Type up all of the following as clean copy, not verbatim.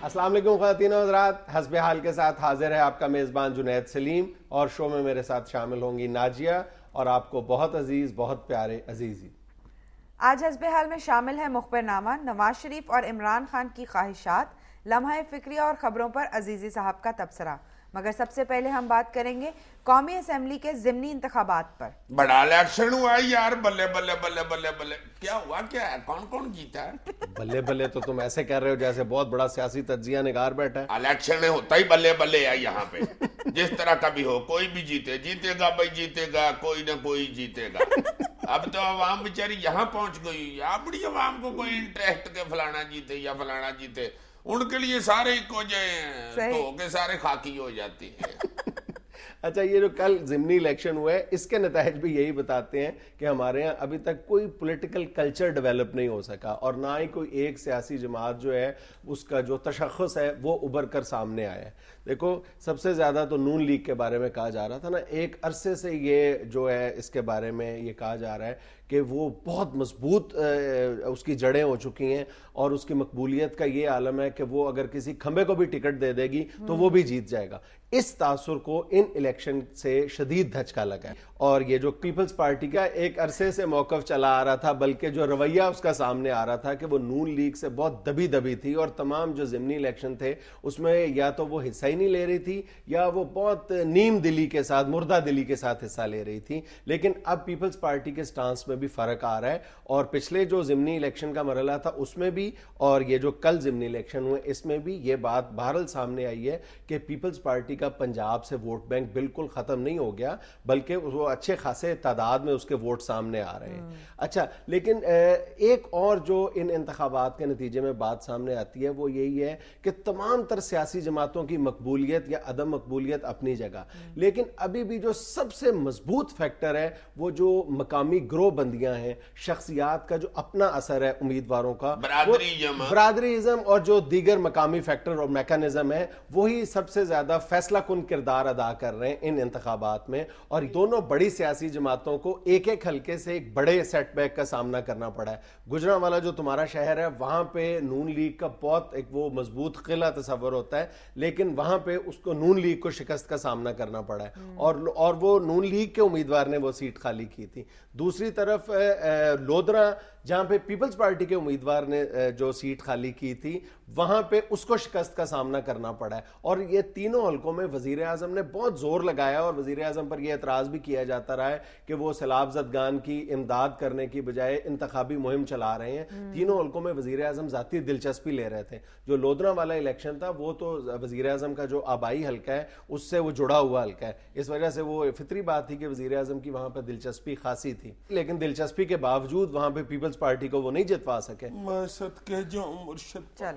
السلام علیکم خواتین و حضرات، حسب حال کے ساتھ حاضر ہے آپ کا میزبان جنید سلیم، اور شو میں میرے ساتھ شامل ہوں گی ناجیہ اور آپ کو بہت عزیز، بہت پیارے عزیزی۔ آج حسب حال میں شامل ہے مخبر نامہ، نواز شریف اور عمران خان کی خواہشات، لمحہ فکریہ اور خبروں پر عزیزی صاحب کا تبصرہ۔ مگر سب سے پہلے ہم بات کریں گے قومی اسمبلی کے ضمنی انتخابات پر۔ بڑا الیکشن ہوا یار، بلے بلے بلے بلے بلے، کیا ہوا، کیا ہے، کون کون جیتا ہے؟ بلے بلے تو تم ایسے کر رہے ہو جیسے بہت بڑا سیاسی تجزیہ نگار بیٹھا ہے۔ الیکشن میں ہوتا ہی بلے بلے ہے یہاں پہ، جس طرح کا بھی ہو، کوئی بھی جیتے گا بھائی، جیتے گا کوئی نہ کوئی جیتے گا۔ اب تو عوام بیچاری یہاں پہنچ گئی، اپنی عوام کو کوئی انٹرسٹ کے فلانا جیتے یا فلانا جیتے، ان کے لیے سارے ایک ہو جائیں تو کہ سارے خاکی ہو جاتے ہیں۔ اچھا، یہ جو کل ضمنی الیکشن ہوا ہے، اس کے نتائج بھی یہی بتاتے ہیں کہ ہمارے ہاں ابھی تک کوئی پولیٹیکل کلچر ڈیولپ نہیں ہو سکا، اور نہ ہی کوئی ایک سیاسی جماعت جو ہے اس کا جو تشخص ہے وہ ابھر کر سامنے آیا ہے۔ دیکھو، سب سے زیادہ تو نون لیگ کے بارے میں کہا جا رہا تھا نا، ایک عرصے سے یہ جو ہے اس کے بارے میں یہ کہا جا رہا ہے کہ وہ بہت مضبوط اس کی جڑیں ہو چکی ہیں، اور اس کی مقبولیت کا یہ عالم ہے کہ وہ اگر کسی کھمبے کو بھی ٹکٹ دے دے گی تو وہ بھی جیت جائے گا۔ اس تاثر کو ان الیکشن سے شدید دھچکا لگا ہے، اور یہ جو پیپلز پارٹی کا ایک عرصے سے موقف چلا آ رہا تھا، بلکہ جو رویہ اس کا سامنے آ رہا تھا کہ وہ نون لیگ سے بہت دبی دبی تھی، اور تمام جو ضمنی الیکشن تھے اس میں یا تو وہ حصہ ہی نہیں لے رہی تھی یا وہ بہت نیم دلی کے ساتھ، مردہ دلی کے ساتھ حصہ لے رہی تھی۔ لیکن اب پیپلز پارٹی کے سٹانس میں بھی فرق آ رہا ہے، اور پچھلے جو ضمنی الیکشن کا مرحلہ تھا اس میں بھی، اور یہ جو کل ضمنی الیکشن ہوئے اس میں بھی یہ بات بہرحال سامنے آئی ہے کہ پیپلز پارٹی کا پنجاب سے ووٹ بینک بالکل ختم نہیں ہو گیا، بلکہ وہ اچھے خاصے تعداد میں اس کے ووٹ سامنے آ رہے ہیں۔ اچھا، لیکن ایک اور جو ان انتخابات کے نتیجے میں بات سامنے آتی ہے وہ یہی ہے کہ تمام تر سیاسی جماعتوں کی مقبولیت یا عدم مقبولیت اپنی جگہ، لیکن ابھی بھی جو سب سے مضبوط فیکٹر ہے وہ جو مقامی گروہ بندیاں ہیں، شخصیات کا جو اپنا اثر ہے امیدواروں کا، برادریزم اور جو دیگر مقامی فیکٹر اور میکانزم ہے، وہی سب سے زیادہ فیصلہ کن کردار ادا کر رہے ہیں ان انتخابات میں۔ اور دونوں بڑی سیاسی جماعتوں کو ایک ایک حلقے سے ایک بڑے سیٹ بیک کا سامنا کرنا پڑا ہے۔ گجرانوالہ جو تمہارا شہر ہے، وہاں پہ نون لیگ کا بہت ایک وہ مضبوط قلعہ تصور ہوتا ہے، لیکن وہاں پہ اس کو نون لیگ کو شکست کا سامنا کرنا پڑا ہے، اور وہ نون لیگ کے امیدوار نے وہ سیٹ خالی کی تھی۔ دوسری طرف لودھرا، جہاں پہ پیپلز پارٹی کے امیدوار نے جو سیٹ خالی کی تھی، وہاں پہ اس کو شکست کا سامنا کرنا پڑا ہے۔ اور یہ تینوں حلقوں میں وزیر اعظم نے بہت زور لگایا، اور وزیر اعظم پر یہ اعتراض بھی کیا جاتا رہا ہے کہ وہ سیلاب زدگان کی امداد کرنے کی بجائے انتخابی مہم چلا رہے ہیں۔ تینوں حلقوں میں وزیر اعظم ذاتی دلچسپی لے رہے تھے۔ جو لودھرا والا الیکشن تھا وہ تو وزیر اعظم کا جو آبائی حلقہ ہے اس سے وہ جڑا ہوا حلقہ ہے، اس وجہ سے وہ فطری بات تھی کہ وزیر اعظم کی وہاں پہ دلچسپی خاصی تھی، لیکن دلچسپی کے باوجود وہاں پہ پیپلز پارٹی کو وہ نہیں جتوا سکے۔ صدقے جاؤں مرشد، چل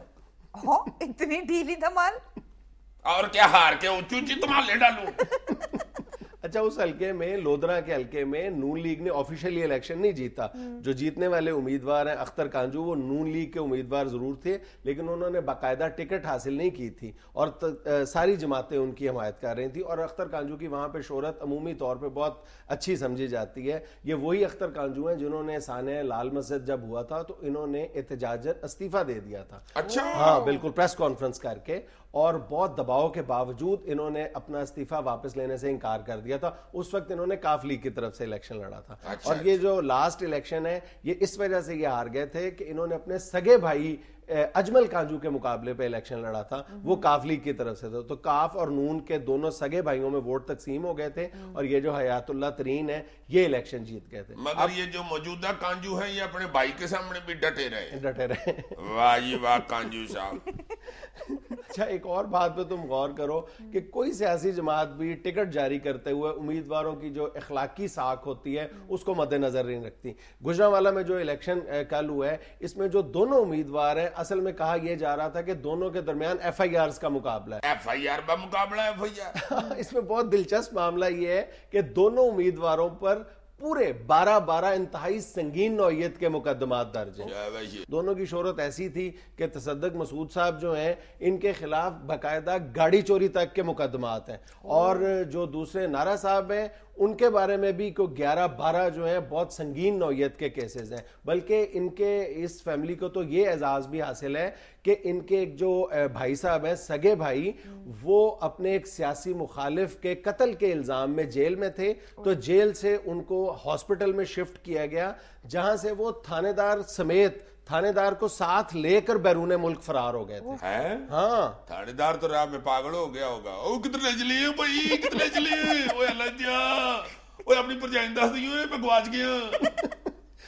اتنی ڈھیلی دھمال، اور کیا ہار کے اونچی اونچی تمہارے ڈالوں۔ اچھا، اس حلقے میں، لودھرا کے حلقے میں، نون لیگ نے آفیشیلی الیکشن نہیں جیتا۔ جو جیتنے والے امیدوار ہیں اختر کانجو، وہ نون لیگ کے امیدوار ضرور تھے، لیکن انہوں نے باقاعدہ ٹکٹ حاصل نہیں کی تھی، اور ساری جماعتیں ان کی حمایت کر رہی تھیں، اور اختر کانجو کی وہاں پہ شہرت عمومی طور پہ بہت اچھی سمجھی جاتی ہے۔ یہ وہی اختر کانجو ہیں جنہوں نے سانحہ لال مسجد جب ہوا تھا تو انہوں نے احتجاجاً استعفیٰ دے دیا تھا۔ اچھا، ہاں بالکل، پریس کانفرنس کر کے، اور بہت دباؤ کے باوجود انہوں نے اپنا استعفیٰ واپس لینے سے انکار کر دیا تھا۔ اس وقت انہوں نے کاف لیگ کی طرف سے الیکشن لڑا تھا، اور یہ جو لاسٹ الیکشن ہے یہ اس وجہ سے یہ ہار گئے تھے کہ انہوں نے اپنے سگے بھائی اجمل کانجو کے مقابلے پہ الیکشن لڑا تھا، وہ کاف لیگ کی طرف سے تھا، تو کاف اور نون کے دونوں سگے بھائیوں میں ووٹ تقسیم ہو گئے تھے، اور یہ جو حیات اللہ ترین ہے یہ الیکشن جیت گئے تھے۔ مگر یہ جو موجودہ کانجو ہیں یہ اپنے بھائی کے سامنے بھی ڈٹے رہے۔ واہ واہ کانجو صاحب۔ اچھا، ایک اور بات پہ تم غور کرو کہ کوئی سیاسی جماعت بھی ٹکٹ جاری کرتے ہوئے امیدواروں کی جو اخلاقی ساکھ ہوتی ہے اس کو مد نظر نہیں رکھتی۔ گجرانوالہ میں جو الیکشن کل ہوا ہے اس میں جو دونوں امیدوار ہیں، اصل میں کہا یہ جا رہا تھا کہ دونوں کے درمیان ایف آئی آرز کا مقابلہ ہے۔ ایف آئی آر کا مقابلہ ہے بھیا۔ اس میں بہت دلچسپ معاملہ یہ ہے کہ دونوں امیدواروں پر پورے 12 انتہائی سنگین نوعیت کے مقدمات درج ہیں۔ دونوں کی شہرت ایسی تھی کہ تصدق مسعود صاحب جو ہیں ان کے خلاف باقاعدہ گاڑی چوری تک کے مقدمات ہیں، اور جو دوسرے نارا صاحب ہیں ان کے بارے میں بھی کوئی 11-12 جو ہیں بہت سنگین نوعیت کے کیسز ہیں. بلکہ ان کے اس فیملی کو تو یہ اعزاز بھی حاصل ہے کہ ان کے ایک جو بھائی صاحب ہیں, سگے بھائی, وہ اپنے ایک سیاسی مخالف کے قتل کے الزام میں جیل میں تھے, تو جیل سے ان کو ہاسپٹل میں شفٹ کیا گیا, جہاں سے وہ تھانے دار سمیت تھانے دار کو ساتھ لے کر بیرون ملک فرار ہو گئے تھے. ہاں, تھانے دار تو راہ میں پاگل ہو گیا ہوگا. او کتنے چلیے بھائی, کتنے چلیے, اوے اللہ جا, اوے اپنی پرجائیں دس دی ہوئے, میں گواچ گیا.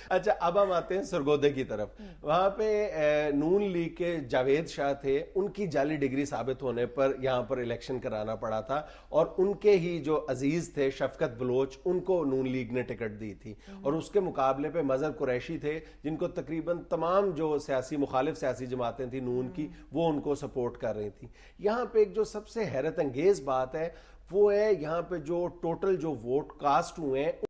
اچھا اب ہم آتے ہیں سرگودے کی طرف. وہاں پہ نون لیگ کے جاوید شاہ تھے, ان کی جعلی ڈگری ثابت ہونے پر یہاں پر الیکشن کرانا پڑا تھا, اور ان کے ہی جو عزیز تھے شفقت بلوچ, ان کو نون لیگ نے ٹکٹ دی تھی, اور اس کے مقابلے پہ مظہر قریشی تھے جن کو تقریباً تمام جو سیاسی مخالف سیاسی جماعتیں تھیں نون کی, وہ ان کو سپورٹ کر رہی تھیں. یہاں پہ ایک جو سب سے حیرت انگیز بات ہے وہ ہے یہاں پہ جو ٹوٹل جو ووٹ کاسٹ ہوئے ہیں